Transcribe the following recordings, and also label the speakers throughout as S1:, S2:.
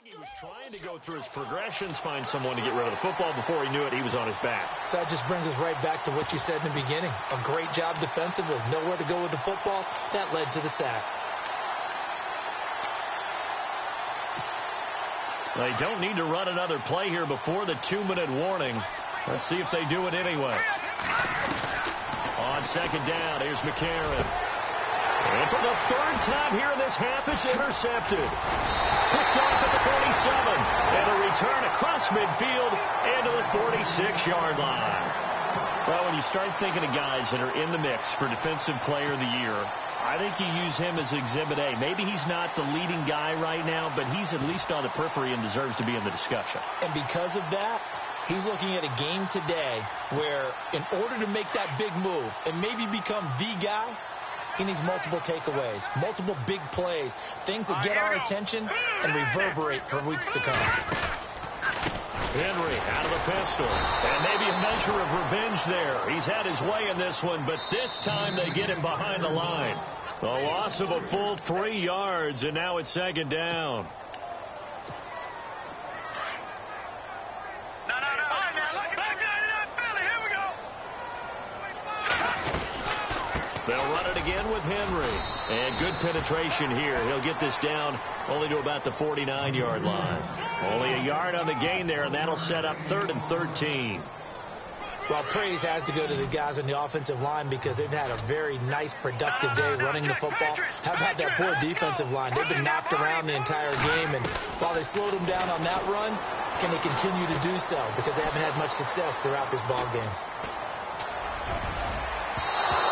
S1: He was trying to go through his progressions, find someone to get rid of the football. Before he knew it, he was on his back.
S2: So that just brings us right back to what you said in the beginning. A great job defensively. Nowhere to go with the football. That led to the sack.
S1: They don't need to run another play here before the 2-minute warning. Let's see if they do it anyway. On second down, here's McCarron. And for the third time here in this half, it's intercepted. Picked off at the 47. And a return across midfield into the 46-yard line. Well, when you start thinking of guys that are in the mix for Defensive Player of the Year, I think you use him as Exhibit A. Maybe he's not the leading guy right now, but he's at least on the periphery and deserves to be in the discussion.
S2: And because of that, he's looking at a game today where in order to make that big move and maybe become the guy, he needs multiple takeaways, multiple big plays, things that get our attention and reverberate for weeks to come.
S1: Henry out of the pistol. And maybe a measure of revenge there. He's had his way in this one, but this time they get him behind the line. A loss of a full 3 yards, and now it's second down. They'll run it again with Henry. And good penetration here. He'll get this down only to about the 49-yard line. Only a yard on the gain there, and that'll set up 3rd and 13.
S2: Well, praise has to go to the guys on the offensive line because they've had a very nice, productive day running the football. How about that poor defensive line? They've been knocked around the entire game, and while they slowed them down on that run, can they continue to do so? Because they haven't had much success throughout this ball game.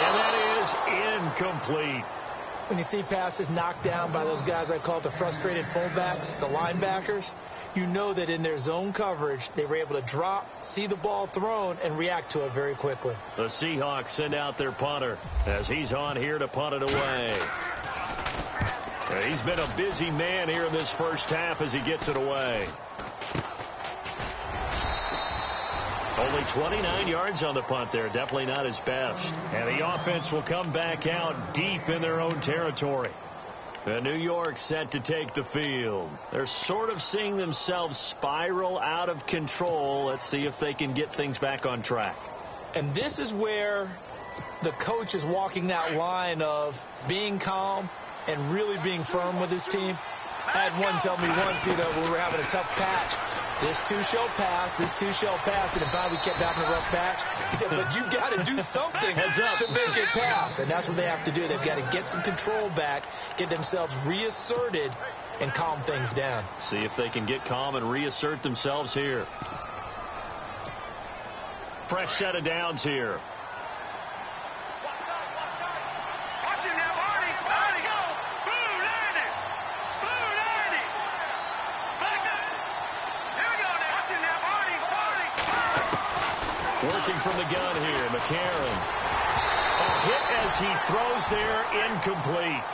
S1: And that is incomplete.
S2: When you see passes knocked down by those guys I call the frustrated fullbacks, the linebackers, you know that in their zone coverage, they were able to drop, see the ball thrown, and react to it very quickly.
S1: The Seahawks send out their punter as he's on here to punt it away. He's been a busy man here in this first half as he gets it away. Only 29 yards on the punt there. Definitely not his best. And the offense will come back out deep in their own territory. And New York set to take the field. They're sort of seeing themselves spiral out of control. Let's see if they can get things back on track.
S2: And this is where the coach is walking that line of being calm and really being firm with his team. I had one tell me once, when we were having a tough patch, this too shall pass, this too shall pass, and if we kept having a rough patch, he said, but you got to do something to make it pass. And that's what they have to do. They've got to get some control back, get themselves reasserted, and calm things down.
S1: See if they can get calm and reassert themselves here. Fresh set of downs here. Working from the gun here, McCarron. A hit as he throws there, incomplete.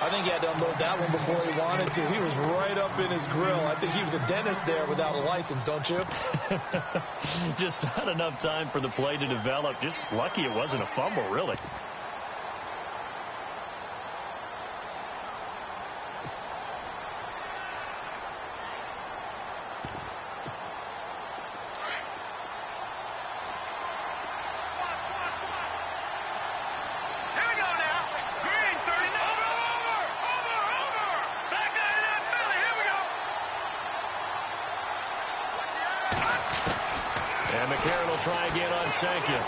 S2: I think he had to unload that one before he wanted to. He was right up in his grill. I think he was a dentist there without a license, don't you?
S1: Just not enough time for the play to develop. Just lucky it wasn't a fumble, really. McCarron will try again on second.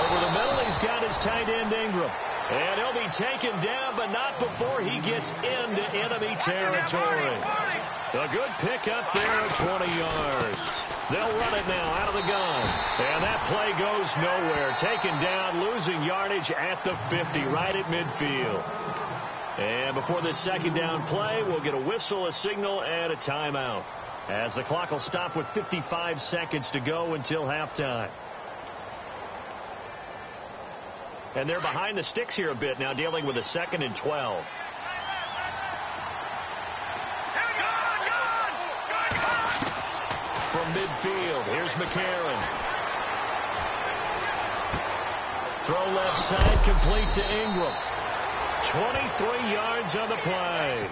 S1: Over the middle, he's got his tight end Ingram. And he'll be taken down, but not before he gets into enemy territory. A good pickup there of 20 yards. They'll run it now out of the gun. And that play goes nowhere. Taken down, losing yardage at the 50, right at midfield. And before this second down play, we'll get a whistle, a signal, and a timeout, as the clock will stop with 55 seconds to go until halftime. And they're behind the sticks here a bit now, dealing with a 2nd and 12. From midfield, here's McCarron. Throw left side, complete to Ingram. 23 yards on the play.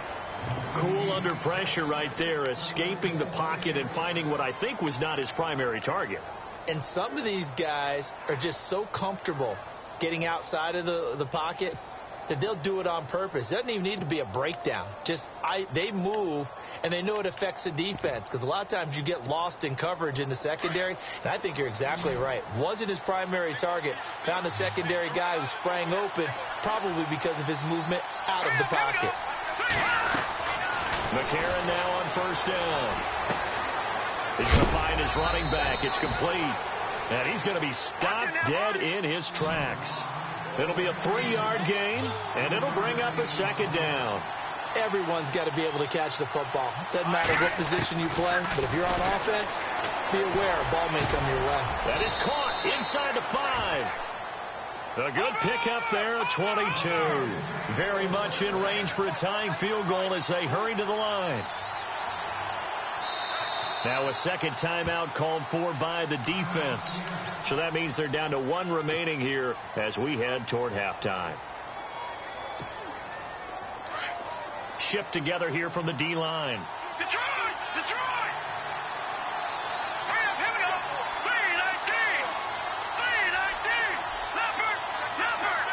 S1: Cool under pressure right there, escaping the pocket and finding what I think was not his primary target.
S2: And some of these guys are just so comfortable getting outside of the pocket that they'll do it on purpose. It doesn't even need to be a breakdown. They move, and they know it affects the defense, because a lot of times you get lost in coverage in the secondary, and I think you're exactly right. Wasn't his primary target. Found a secondary guy who sprang open, probably because of his movement out of the pocket.
S1: McCarron now on first down. He's going to find his running back. It's complete. And he's going to be stopped dead in his tracks. It'll be a 3-yard gain, and it'll bring up a second down.
S2: Everyone's got to be able to catch the football. Doesn't matter what position you play, but if you're on offense, be aware a ball may come your way.
S1: That is caught inside the 5. A good pickup there, a 22. Very much in range for a tying field goal as they hurry to the line. Now a second timeout called for by the defense. So that means they're down to 1 remaining here as we head toward halftime. Shift together here from the D-line.
S3: Detroit! Detroit! Hurry up, here we go! 3-19! Leopard! Leopard!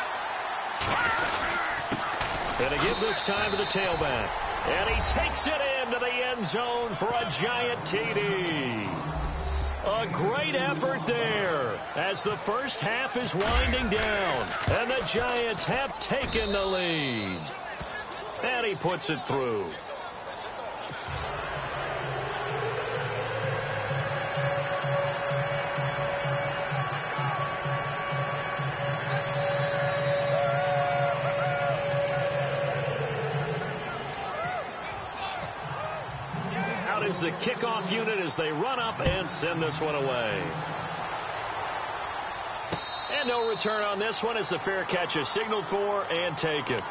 S1: And to give this time to the tailback. And he takes it into the end zone for a giant TD. A great effort there as the first half is winding down. And the Giants have taken the lead. And he puts it through. Is the kickoff unit as they run up and send this one away. And no return on this one as the fair catch is signaled for and taken.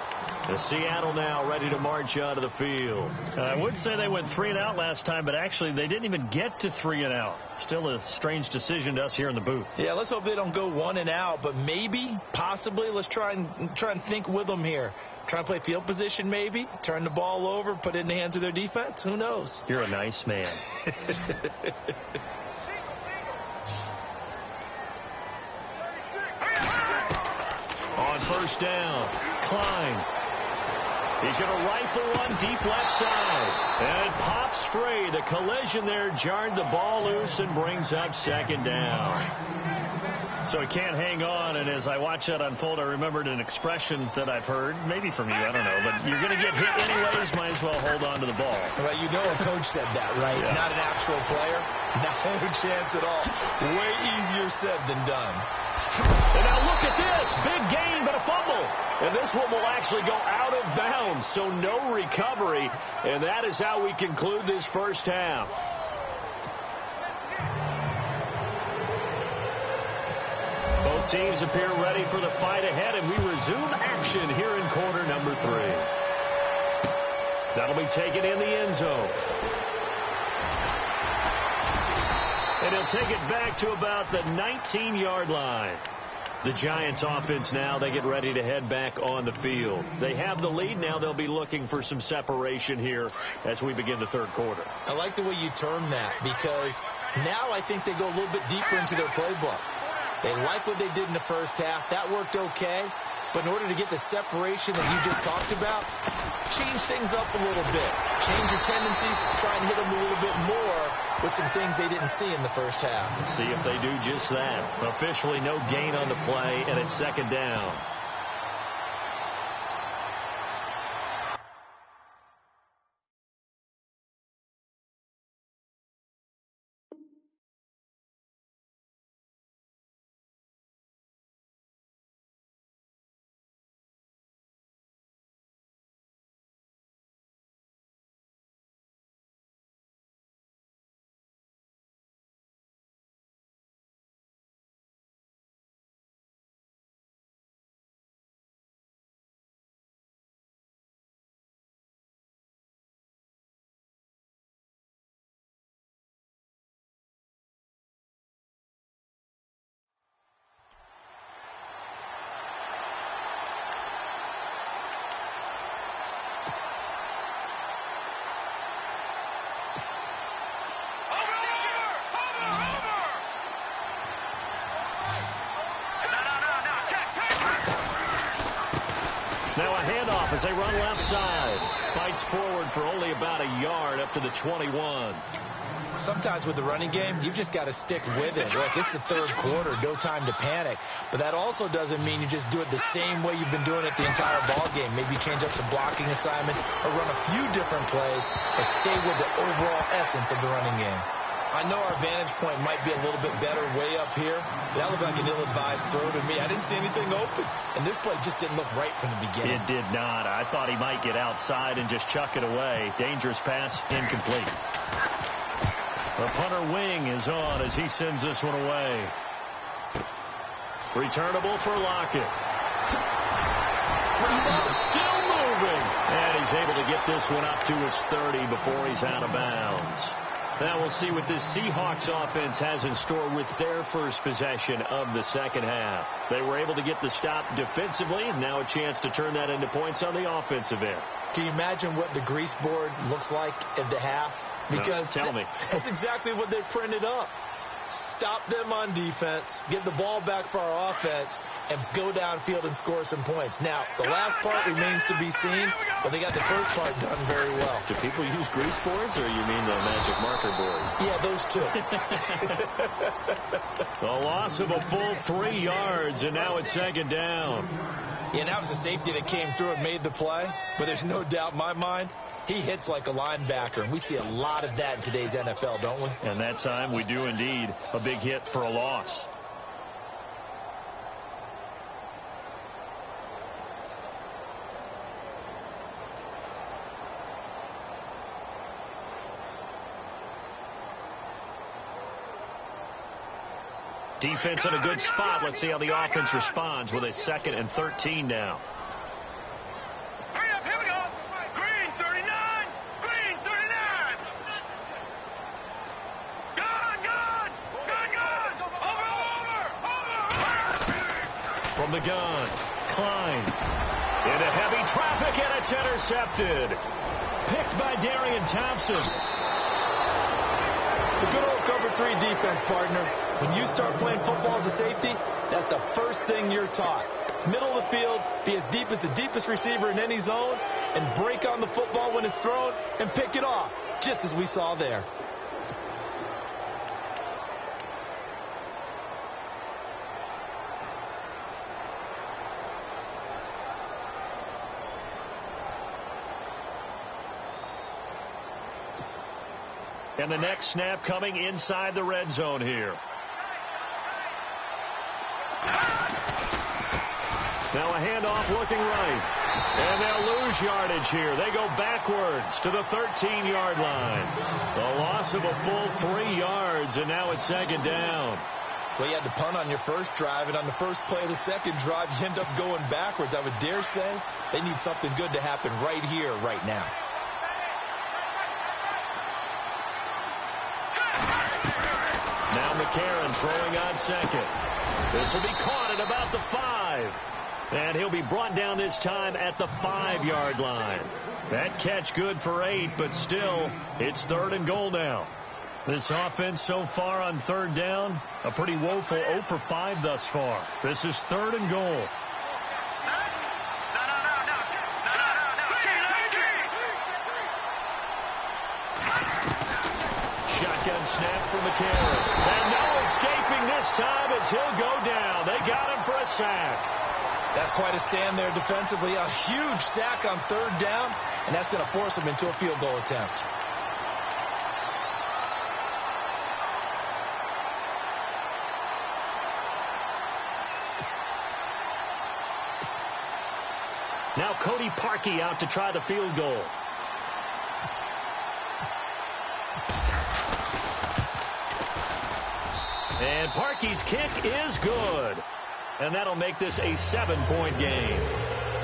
S1: The Seattle now ready to march out of the field.
S4: I would say they went 3 and out last time, but actually they didn't even get to 3 and out. Still a strange decision to us here in the booth.
S2: Yeah, let's hope they don't go 1 and out, but maybe, possibly, let's try and think with them here. Try and play field position maybe, turn the ball over, put it in the hands of their defense. Who knows?
S4: You're a nice man.
S1: On first down, Klein. He's going to rifle one deep left side. And it pops free. The collision there jarred the ball loose and brings up second down.
S4: So he can't hang on, and as I watch that unfold, I remembered an expression that I've heard, maybe from you, I don't know, but you're going to get hit anyways, might as well hold on to the ball.
S2: Well, you know a coach said that, right?
S4: Yeah.
S2: Not an actual player. No chance at all. Way easier said than done.
S1: And now look at this. Big gain, but a fumble. And this one will actually go out of bounds, so no recovery. And that is how we conclude this first half. Both teams appear ready for the fight ahead, and we resume action here in quarter number 3. That'll be taken in the end zone. And he'll take it back to about the 19-yard line. The Giants offense now, they get ready to head back on the field. They have the lead. Now they'll be looking for some separation here as we begin the third quarter.
S2: I like the way you term that, because now I think they go a little bit deeper into their playbook. They like what they did in the first half. That worked okay. But in order to get the separation that you just talked about, change things up a little bit. Change your tendencies. Try and hit them a little bit more with some things they didn't see in the first half.
S1: See if they do just that. Officially no gain on the play, and it's second down. handoff as they run left side. Fights forward for only about a yard up to the 21.
S2: Sometimes with the running game, you've just got to stick with it. Look, it's the third quarter, no time to panic. But that also doesn't mean you just do it the same way you've been doing it the entire ball game. Maybe change up some blocking assignments or run a few different plays, but stay with the overall essence of the running game. I know our vantage point might be a little bit better way up here, but that looked like an ill-advised throw to me. I didn't see anything open, and this play just didn't look right from the beginning.
S1: It did not. I thought he might get outside and just chuck it away. Dangerous pass, incomplete. The punter wing is on as he sends this one away. Returnable for Lockett. Still moving. And he's able to get this one up to his 30 before he's out of bounds. Now we'll see what this Seahawks offense has in store with their first possession of the second half. They were able to get the stop defensively, and now a chance to turn that into points on the offensive end.
S2: Can you imagine what the grease board looks like at the half? Because
S1: no, tell me.
S2: That's exactly what they printed up. Stop them on defense, get the ball back for our offense, and go downfield and score some points. Now, the last part remains to be seen, but they got the first part done very well.
S1: Do people use grease boards, or you mean the magic marker boards?
S2: Yeah, those two.
S1: A loss of a full 3 yards, and now it's second down.
S2: Yeah, and that was a safety that came through and made the play, but there's no doubt in my mind, he hits like a linebacker, and we see a lot of that in today's NFL, don't we?
S1: And that time we do indeed. A big hit for a loss. Defense in a good spot. Let's see how the offense responds with a 2nd and 13 now. From the gun, Klein into heavy traffic, and it's intercepted. Picked by Darian Thompson.
S2: The good old cover 3 defense, partner. When you start playing football as a safety, that's the first thing you're taught. Middle of the field, be as deep as the deepest receiver in any zone, and break on the football when it's thrown and pick it off, just as we saw there.
S1: And the next snap coming inside the red zone here. Now a handoff looking right. And they'll lose yardage here. They go backwards to the 13-yard line. The loss of a full 3 yards, and now it's second down.
S2: Well, you had to punt on your first drive, and on the first play of the second drive, you end up going backwards. I would dare say they need something good to happen right here, right now.
S1: Now McCarron throwing on second. This will be caught at about the 5. And he'll be brought down this time at the 5-yard line. That catch good for 8, but still, it's 3rd and goal now. This offense so far on 3rd down, a pretty woeful 0 for 5 thus far. This is 3rd and goal. Shotgun snap for McCarron. And no escaping this time as he'll go down. They got him for a sack.
S2: That's quite a stand there defensively. A huge sack on 3rd down, and that's going to force him into a field goal attempt.
S1: Now Cody Parkey out to try the field goal. And Parkey's kick is good. And that'll make this a 7-point game.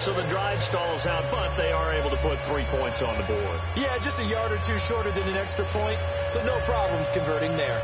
S1: So the drive stalls out, but they are able to put 3 points on the board.
S2: Yeah, just a yard or 2 shorter than an extra point, but no problems converting there.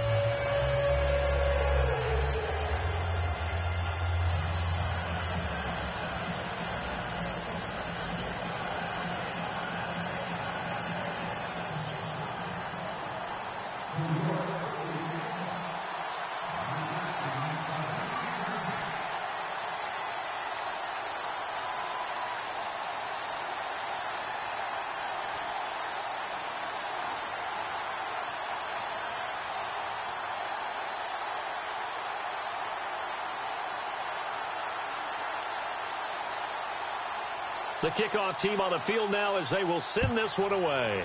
S1: The kickoff team on the field now as they will send this one away.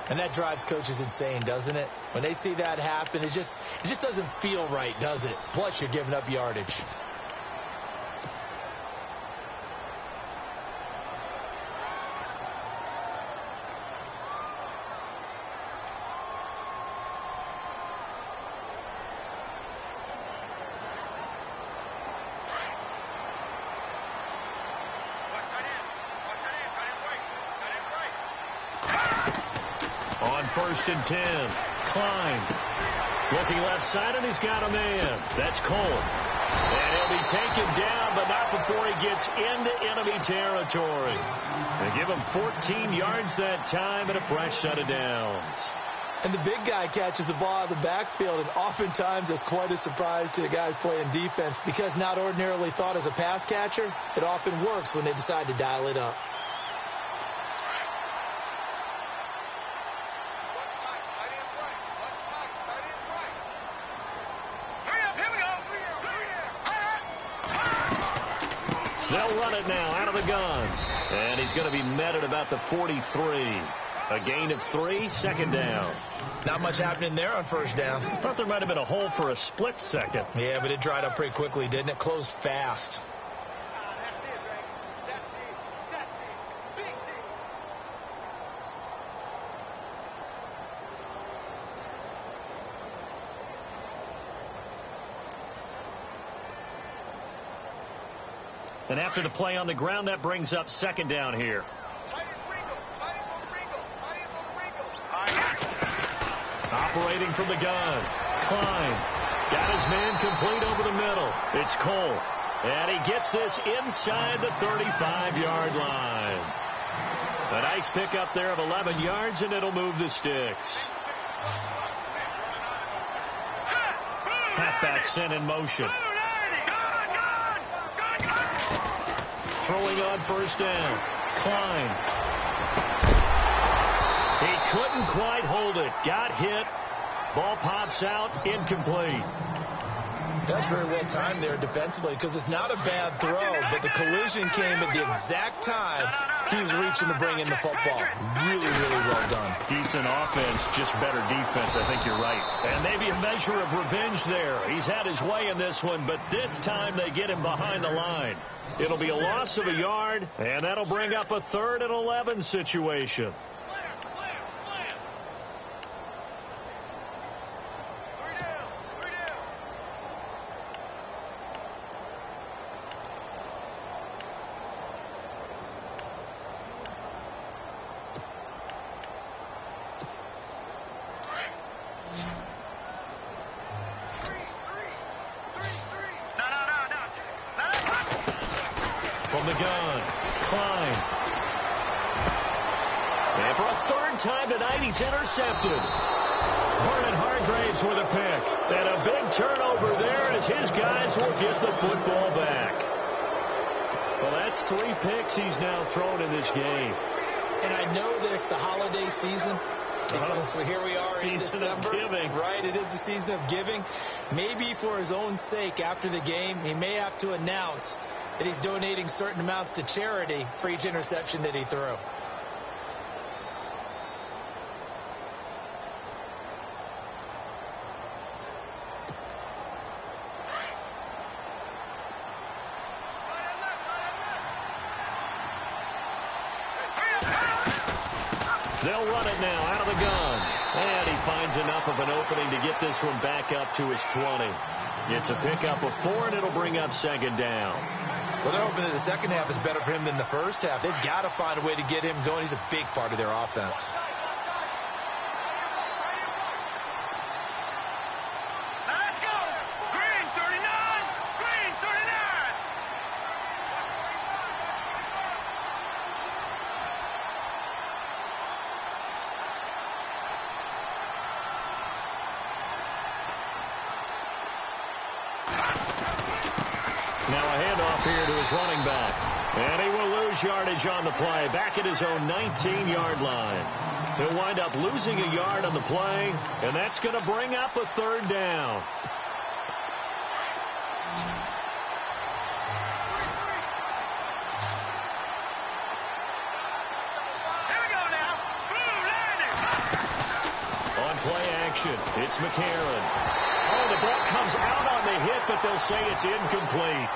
S2: And that drives coaches insane, doesn't it? When they see that happen, it just doesn't feel right, does it? Plus, you're giving up yardage.
S1: First and 10. Klein looking left side, and he's got a man. That's Cole. And he'll be taken down, but not before he gets into enemy territory. They give him 14 yards that time and a fresh set of downs.
S2: And the big guy catches the ball out of the backfield, and oftentimes it's quite a surprise to the guys playing defense because not ordinarily thought as a pass catcher, it often works when they decide to dial it up.
S1: They'll run it now out of the gun. And he's going to be met at about the 43. A gain of 3, second down.
S2: Not much happening there on first down.
S1: Thought there might have been a hole for a split second.
S2: Yeah, but it dried up pretty quickly, didn't it? Closed fast.
S1: And after the play on the ground, that brings up second down here. Operating from the gun. Klein got his man complete over the middle. It's Cole. And he gets this inside the 35-yard line. A nice pickup there of 11 yards, and it'll move the sticks. Halfback sent in motion. Throwing on first down. Klein. He couldn't quite hold it. Got hit. Ball pops out. Incomplete.
S2: That's very well timed there defensively because it's not a bad throw, but the collision came at the exact time he was reaching to bring in the football. Really, really well done.
S1: Decent offense, just better defense. I think you're right. And maybe a measure of revenge there. He's had his way in this one, but this time they get him behind the line. It'll be a loss of a yard, and that'll bring up a 3rd and 11 situation. From the gun, Klein. And for a 3rd time tonight, he's intercepted. Vernon Hargraves with a pick. And a big turnover there as his guys will get the football back. Well, that's 3 picks he's now thrown in this game.
S2: And I know this, the holiday season, because here we are in December.
S1: Season of giving.
S2: Right, it is the season of giving. Maybe for his own sake after the game, he may have to announce that he's donating certain amounts to charity for each interception that he threw.
S1: They'll run it now out of the gun. And he finds enough of an opening to get this one back up to his 20. It's a pickup of 4, and it'll bring up second down.
S2: Well, they're hoping that the second half is better for him than the first half. They've got to find a way to get him going. He's a big part of their offense.
S3: Let's go! Green 39! Green 39!
S1: Now a handoff here to his running back. And he will lose yardage on the play. Back at his own 19-yard line. He'll wind up losing a yard on the play. And that's going to bring up a 3rd down. On play action, it's McCarron. Oh, the ball comes out on the hit, but they'll say it's incomplete.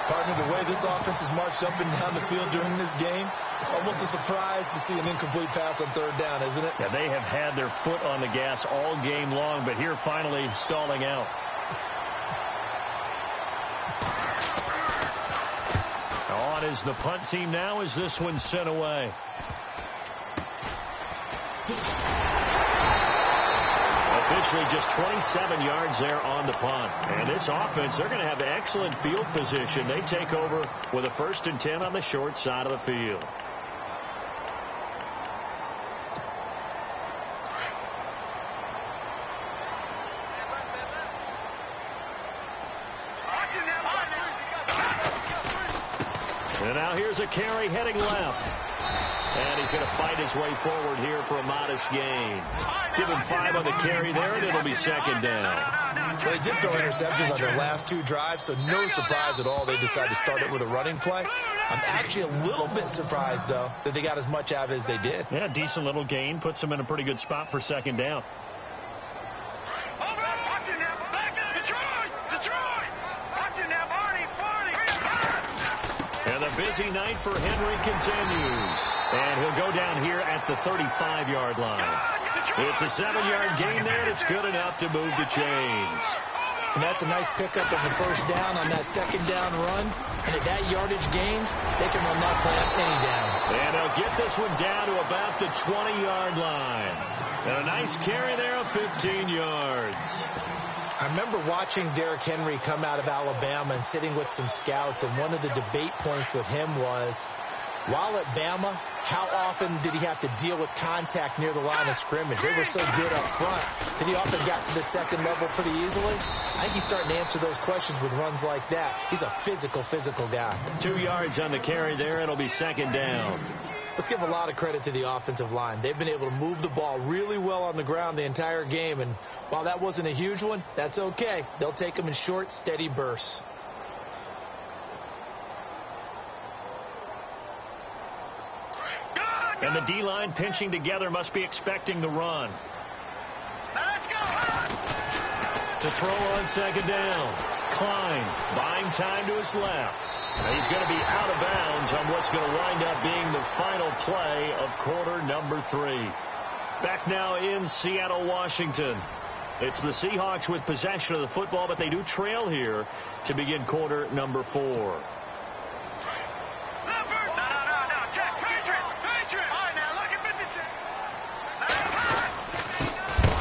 S2: Partner, the way this offense has marched up and down the field during this game, it's almost a surprise to see an incomplete pass on third down, isn't it?
S1: Yeah, they have had their foot on the gas all game long, but here finally stalling out. On is the punt team now as this one's sent away. Officially just 27 yards there on the punt. And this offense, they're going to have excellent field position. They take over with a 1st and 10 on the short side of the field. And now here's a carry heading left. And he's going to fight his way forward here for a modest gain. Give him 5 on the carry there, and it'll be 2nd down.
S2: They did throw interceptions on their last 2 drives, so no surprise at all they decided to start it with a running play. I'm actually a little bit surprised, though, that they got as much out of it as they did.
S1: Yeah, decent little gain. Puts them in a pretty good spot for 2nd down. And the busy night for Henry continues. And he'll go down here at the 35-yard line. It's a 7-yard gain there, and it's good enough to move the chains.
S2: And that's a nice pickup on the 1st down on that 2nd down run. And at that yardage gain, they can run that play on any down.
S1: And they'll get this one down to about the 20-yard line. And a nice carry there of 15 yards.
S2: I remember watching Derrick Henry come out of Alabama and sitting with some scouts, and one of the debate points with him was, while at Bama, how often did he have to deal with contact near the line of scrimmage? They were so good up front that he often got to the 2nd level pretty easily. I think he's starting to answer those questions with runs like that. He's a physical guy.
S1: 2 yards on the carry there. It'll be 2nd down.
S2: Let's give a lot of credit to the offensive line. They've been able to move the ball really well on the ground the entire game, and while that wasn't a huge one, that's okay. They'll take them in short, steady bursts.
S1: And the D-line pinching together must be expecting the run.
S3: Let's go.
S1: To throw on 2nd down. Klein buying time to his left. He's going to be out of bounds on what's going to wind up being the final play of quarter number 3. Back now in Seattle, Washington. It's the Seahawks with possession of the football, but they do trail here to begin quarter number 4.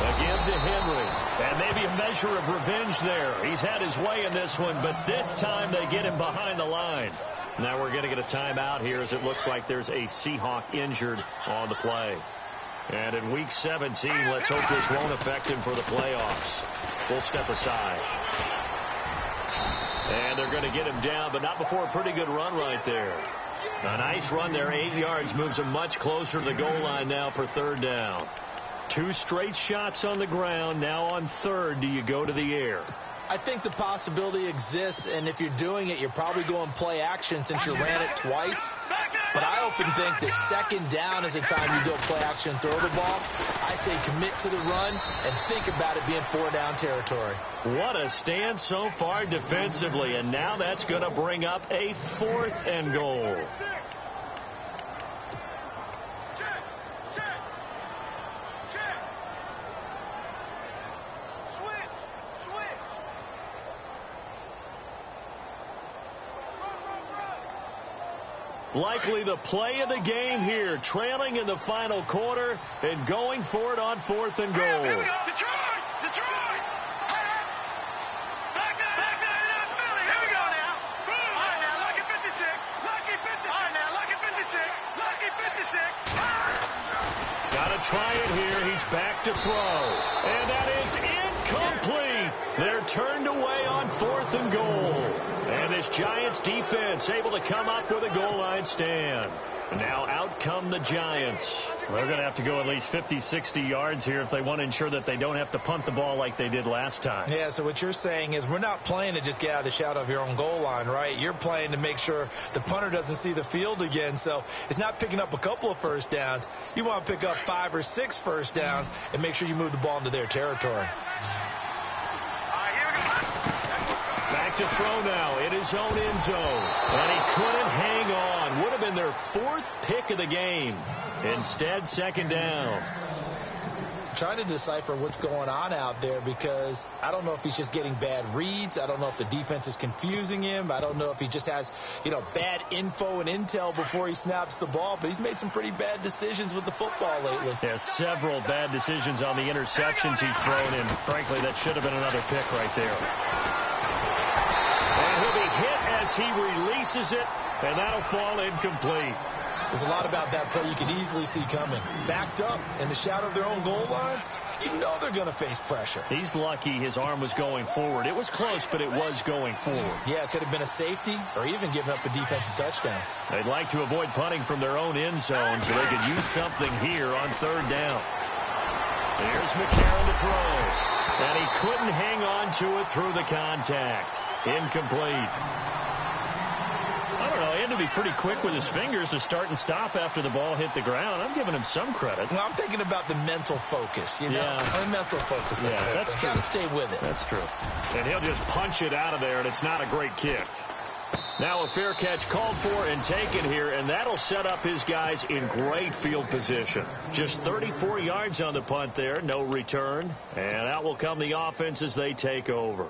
S1: Again to Henry. And maybe a measure of revenge there. He's had his way in this one, but this time they get him behind the line. Now we're going to get a timeout here as it looks like there's a Seahawk injured on the play. And in week 17, let's hope this won't affect him for the playoffs. We'll step aside. And they're going to get him down, but not before a pretty good run right there. A nice run there, 8 yards, moves him much closer to the goal line now for 3rd down. 2 straight shots on the ground. Now on 3rd, do you go to the air?
S2: I think the possibility exists, and if you're doing it, you're probably going play action since you ran it twice. But I often think the 2nd down is the time you go play action and throw the ball. I say commit to the run and think about it being 4-down territory.
S1: What a stand so far defensively, and now that's going to bring up a 4th and goal. Likely the play of the game here, trailing in the final quarter and going for it on 4th and goal.
S3: Here we go. Detroit! Back down, Philly. Here we go now. All right, now, lucky 56. All right, now, lucky 56.
S1: Got to try it here. He's back to throw. And that is incomplete. They're turned away on 4th and goal. And this Giants defense able to come up with a goal line stand. And now out come the Giants.
S4: They're going to have to go at least 50, 60 yards here if they want to ensure that they don't have to punt the ball like they did last time.
S2: Yeah, so what you're saying is we're not playing to just get out of the shadow of your own goal line, right? You're playing to make sure the punter doesn't see the field again. So it's not picking up a couple of first downs. You want to pick up 5 or 6 first downs and make sure you move the ball into their territory.
S1: Back to throw now in his own end zone. And he couldn't hang on. Would have been their 4th pick of the game. Instead, second down.
S2: Trying to decipher what's going on out there because I don't know if he's just getting bad reads. I don't know if the defense is confusing him. I don't know if he just has, bad info and intel before he snaps the ball. But he's made some pretty bad decisions with the football lately.
S1: Yeah, several bad decisions on the interceptions he's thrown in. Frankly, that should have been another pick right there. And he'll be hit as he releases it, and that'll fall incomplete.
S2: There's a lot about that play you could easily see coming. Backed up in the shadow of their own goal line, you know they're going to face pressure.
S1: He's lucky his arm was going forward. It was close, but it was going forward.
S2: Yeah, it could have been a safety or even given up a defensive touchdown.
S1: They'd like to avoid punting from their own end zone so they could use something here on 3rd down. Here's McCarron to throw. And he couldn't hang on to it through the contact. Incomplete. I don't know. He had to be pretty quick with his fingers to start and stop after the ball hit the ground. I'm giving him some credit.
S2: Well, I'm thinking about the mental focus,
S1: Yeah.
S2: The mental focus.
S1: Yeah, that's true.
S2: Got to stay with it.
S1: That's true. And he'll just punch it out of there, and it's not a great kick. Now a fair catch called for and taken here, and that'll set up his guys in great field position. Just 34 yards on the punt there, no return. And out will come the offense as they take over.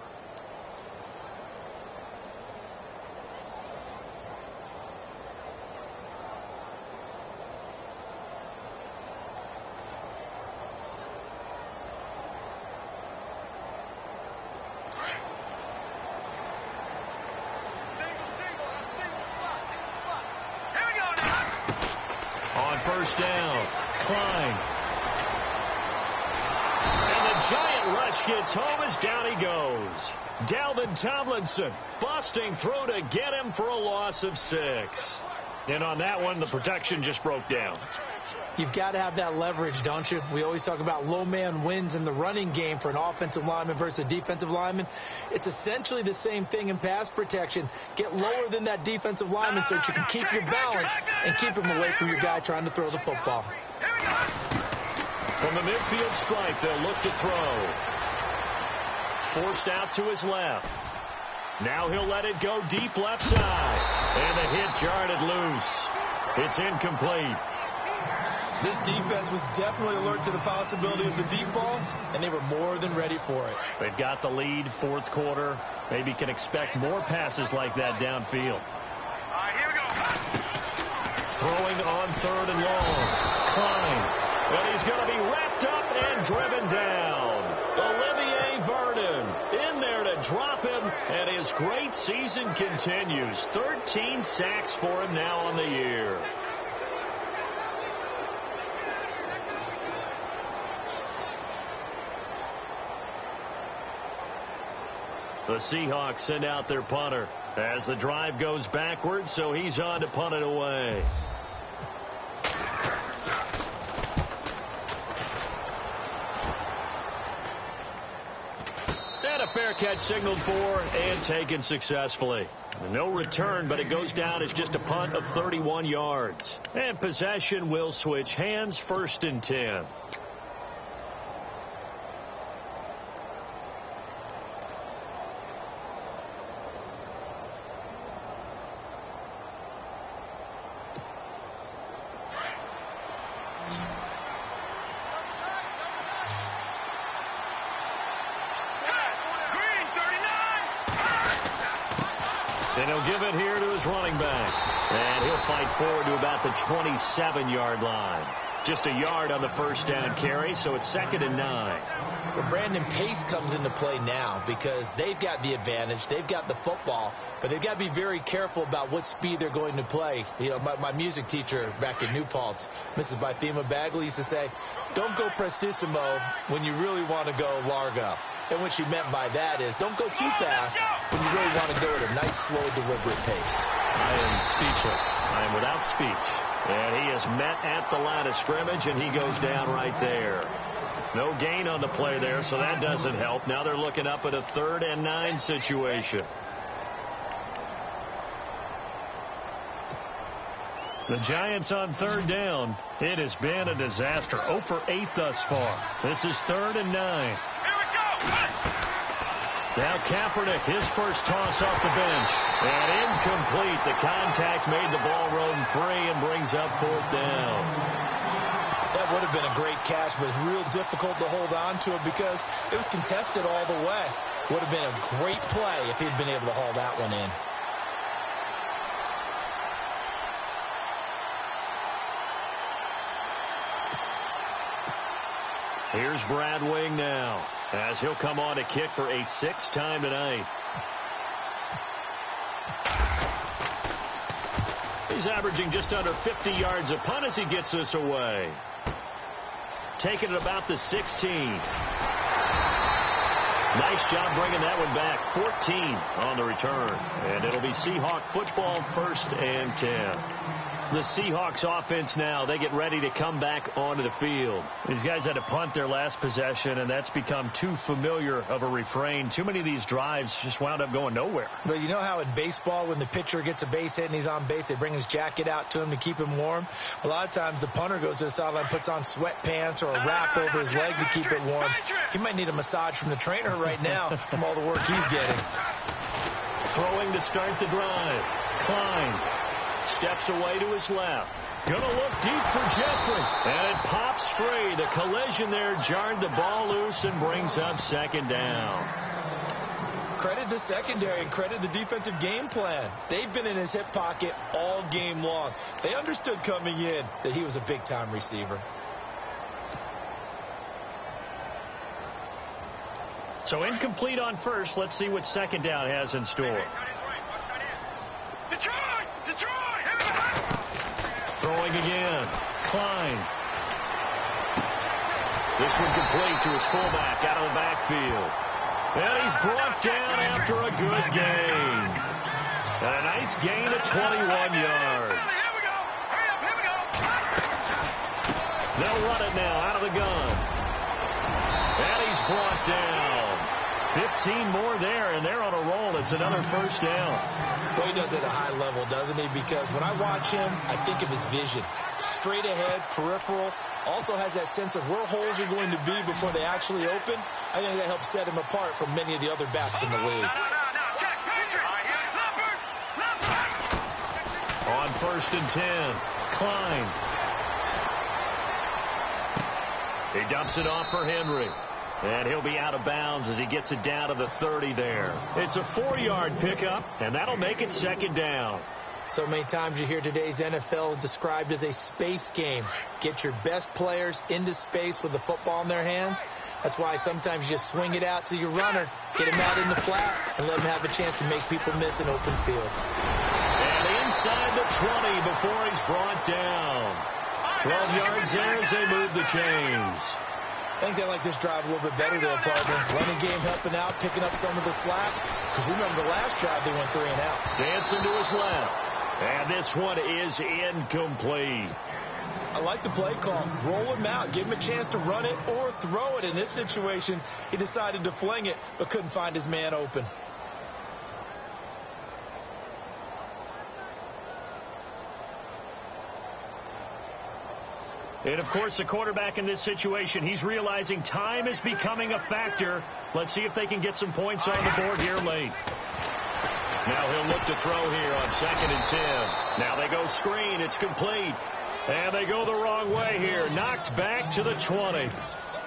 S1: First down, Klein. And the Giant rush gets home as down he goes. Dalvin Tomlinson busting through to get him for a loss of 6. And on that one, the protection just broke down.
S2: You've got to have that leverage, don't you? We always talk about low man wins in the running game for an offensive lineman versus a defensive lineman. It's essentially the same thing in pass protection. Get lower than that defensive lineman so that you can keep your balance and keep him away from your guy trying to throw the football.
S1: From the midfield stripe, they'll look to throw. Forced out to his left. Now he'll let it go deep left side. And the hit jarred it loose. It's incomplete.
S2: This defense was definitely alert to the possibility of the deep ball, and they were more than ready for it.
S1: They've got the lead, 4th quarter. Maybe can expect more passes like that downfield.
S3: Here we go.
S1: Throwing on 3rd and long. Klein. And he's going to be wrapped up and driven down. Olivier Vernon in there to drop him, and his great season continues. 13 sacks for him now on the year. The Seahawks send out their punter as the drive goes backwards, so he's on to punt it away. And a fair catch signaled for and taken successfully. No return, but it goes down as just a punt of 31 yards. And possession will switch hands, 1st and 10. And he'll give it here to his running back. And he'll fight forward to about the 27-yard line. Just a yard on the first down carry, so it's 2nd and 9.
S2: Well, Brandon, pace comes into play now because they've got the advantage. They've got the football, but they've got to be very careful about what speed they're going to play. You know, my music teacher back in New Paltz, Mrs. Bythema Bagley, used to say, don't go prestissimo when you really want to go largo. And what she meant by that is don't go too fast when you really want to go at a nice, slow, deliberate pace.
S1: I am speechless. I am without speech. And he is met at the line of scrimmage, and he goes down right there. No gain on the play there, so that doesn't help. Now they're looking up at a 3rd and 9 situation. The Giants on 3rd down. It has been a disaster. 0 for 8 thus far. This is 3rd and 9.
S3: Here we go.
S1: Now Kaepernick, his first toss off the bench. And incomplete. The contact made the ball roam free and brings up 4th down.
S2: That would have been a great catch, but it's real difficult to hold on to it because it was contested all the way. Would have been a great play if he'd been able to haul that one in.
S1: Here's Brad Wing now, as he'll come on to kick for a 6th time tonight. He's averaging just under 50 yards a punt as he gets this away. Taking it about the 16. Nice job bringing that one back. 14 on the return. And it'll be Seahawk football, 1st and 10. The Seahawks offense now, they get ready to come back onto the field. These guys had to punt their last possession, and that's become too familiar of a refrain. Too many of these drives just wound up going nowhere.
S2: But you know how in baseball, when the pitcher gets a base hit and he's on base, they bring his jacket out to him to keep him warm? A lot of times the punter goes to the sideline, puts on sweatpants or a wrap over his leg to keep it warm. He might need a massage from the trainer right now from all the work he's getting.
S1: Throwing to start the drive. Klein steps away to his left. Gonna look deep for Jeffrey. And it pops free. The collision there jarred the ball loose and brings up 2nd down.
S2: Credit the secondary and credit the defensive game plan. They've been in his hip pocket all game long. They understood coming in that he was a big-time receiver.
S1: So incomplete on first. Let's see what 2nd down has in store. Throwing again. Klein. This one complete to his fullback out of the backfield. And he's brought down after a good gain. And a nice gain of 21 yards. They'll run it now out of the gun. And he's brought down. 15 more there, and they're on a roll. It's another 1st down.
S2: Well, he does it at a high level, doesn't he? Because when I watch him, I think of his vision. Straight ahead, peripheral. Also has that sense of where holes are going to be before they actually open. I think that helps set him apart from many of the other backs in the league.
S1: On 1st and 10, Klein. He dumps it off for Henry. And he'll be out of bounds as he gets it down to the 30 there. It's a 4-yard pickup, and that'll make it 2nd down.
S2: So many times you hear today's NFL described as a space game. Get your best players into space with the football in their hands. That's why sometimes you just swing it out to your runner, get him out in the flat, and let him have a chance to make people miss an open field.
S1: And inside the 20 before he's brought down. 12 yards there as they move the chains.
S2: I think they like this drive a little bit better there, partner. Running game helping out, picking up some of the slack. Because remember the last drive, they went 3 and out.
S1: Dancing to his left. And this one is incomplete.
S2: I like the play call. Roll him out. Give him a chance to run it or throw it. In this situation, he decided to fling it, but couldn't find his man open.
S1: And, of course, the quarterback in this situation, he's realizing time is becoming a factor. Let's see if they can get some points on the board here late. Now he'll look to throw here on 2nd and 10. Now they go screen. It's complete. And they go the wrong way here. Knocked back to the 20.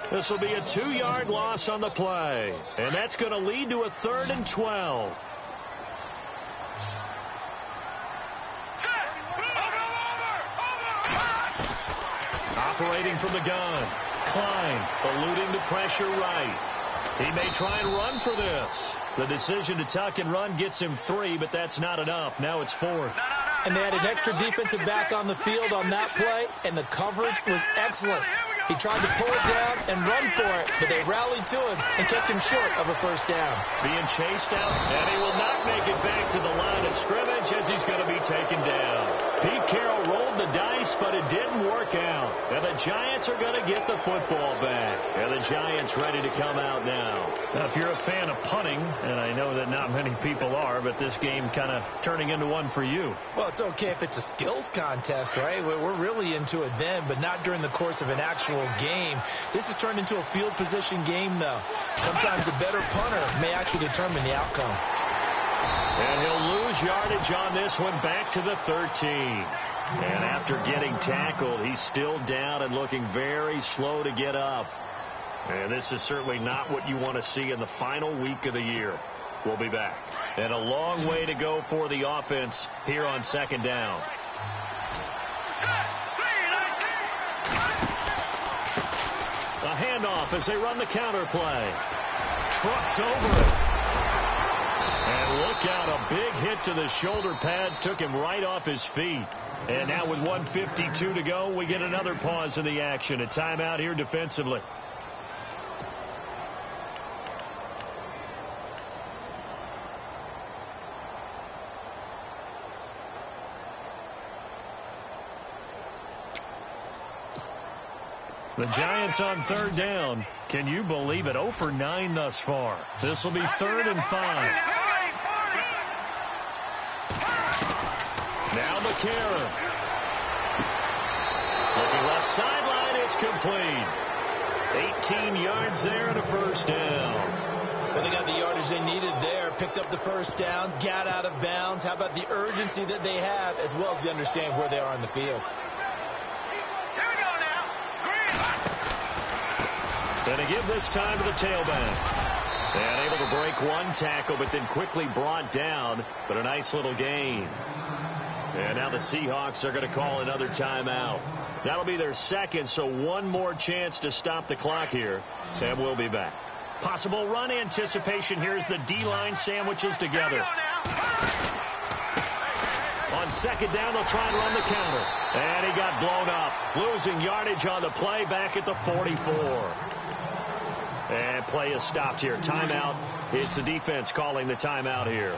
S1: This will be a 2-yard loss on the play. And that's going to lead to a 3rd and 12. Operating from the gun. Klein eluding the pressure right. He may try and run for this. The decision to tuck and run gets him 3, but that's not enough. Now it's 4th.
S2: And they had an extra defensive back on the field on that play, and the coverage was excellent. He tried to pull it down and run for it, but they rallied to him and kept him short of a first down.
S1: Being chased out, and he will not make it back to the line of scrimmage as he's going to be taken down. Pete Carroll rolled the dice, but it didn't work out. And the Giants are going to get the football back. And the Giants ready to come out now.
S4: Now, if you're a fan of punting, and I know that not many people are, but this game kind of turning into one for you.
S2: Well, it's okay if it's a skills contest, right? We're really into it then, but not during the course of an actual game. This has turned into a field position game, though. Sometimes the better punter may actually determine the outcome.
S1: And he'll lose yardage on this one, back to the 13. And after getting tackled, he's still down and looking very slow to get up. And this is certainly not what you want to see in the final week of the year. We'll be back. And a long way to go for the offense here on second down. A handoff as they run the counter play. Trucks over it. And look out, a big hit to the shoulder pads took him right off his feet. And now with 1:52 to go, we get another pause in the action. A timeout here defensively. The Giants on third down. Can you believe it? 0 for 9 thus far. This will be 3rd and 5. Now McCarron. Looking left sideline. It's complete. 18 yards there and a first down.
S2: Well, they got the yardage they needed there. Picked up the first down. Got out of bounds. How about the urgency that they have as well as they understand where they are on the field?
S1: And they give this time to the tailback. And able to break one tackle, but then quickly brought down. But a nice little gain. And now the Seahawks are going to call another timeout. That'll be their second, so one more chance to stop the clock here. And we'll be back.
S4: Possible run anticipation here as the D-line sandwiches together.
S1: On second down, they'll try and run the counter. And he got blown up. Losing yardage on the play back at the 44. And play is stopped here. Timeout. It's the defense calling the timeout here.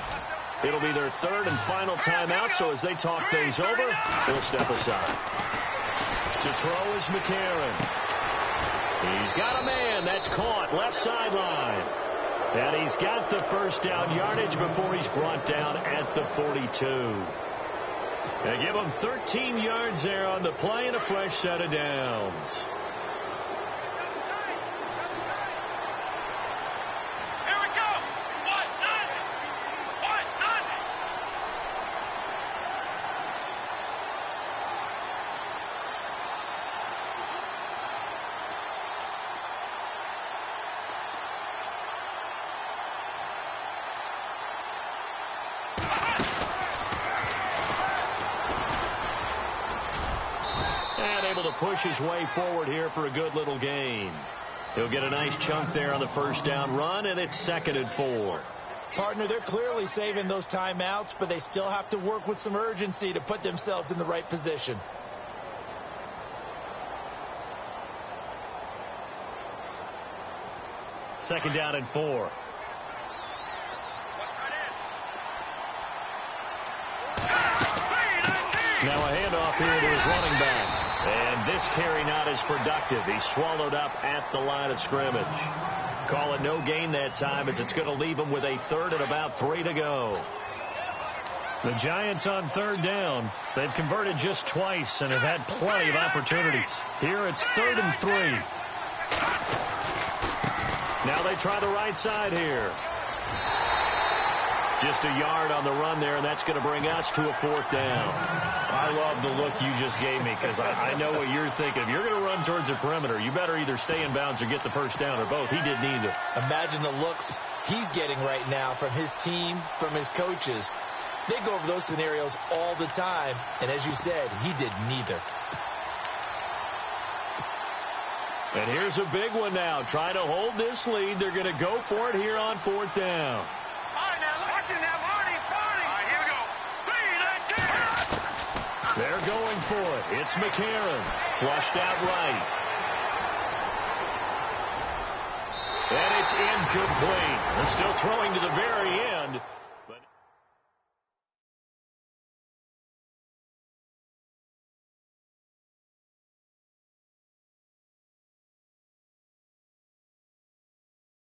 S1: It'll be their 3rd and final timeout, so as they talk things over, we'll step aside. To throw is McCarron. He's got a man. That's caught. Left sideline. And he's got the first down yardage before he's brought down at the 42. They give him 13 yards there on the play and a fresh set of downs. Able to push his way forward here for a good little gain. He'll get a nice chunk there on the first down run, and it's 2nd and 4.
S2: Partner, they're clearly saving those timeouts, but they still have to work with some urgency to put themselves in the right position.
S1: Second down and 4. Now a handoff here to his running back. And this carry not as productive. He's swallowed up at the line of scrimmage. Call it no gain that time as it's going to leave him with a 3rd and about 3 to go.
S4: The Giants on third down. They've converted just twice and have had plenty of opportunities. Here it's 3rd and 3.
S1: Now they try the right side here. Just a yard on the run there, and that's going to bring us to a 4th down.
S4: I love the look you just gave me because I know what you're thinking. If you're going to run towards the perimeter, you better either stay in bounds or get the first down or both. He did neither.
S2: Imagine the looks he's getting right now from his team, from his coaches. They go over those scenarios all the time, and as you said, he did neither.
S1: And here's a big one now. Trying to hold this lead. They're going to go for it here on 4th down. They're going for it. It's McCarron. Flushed out right. And it's incomplete. And still throwing to the very end.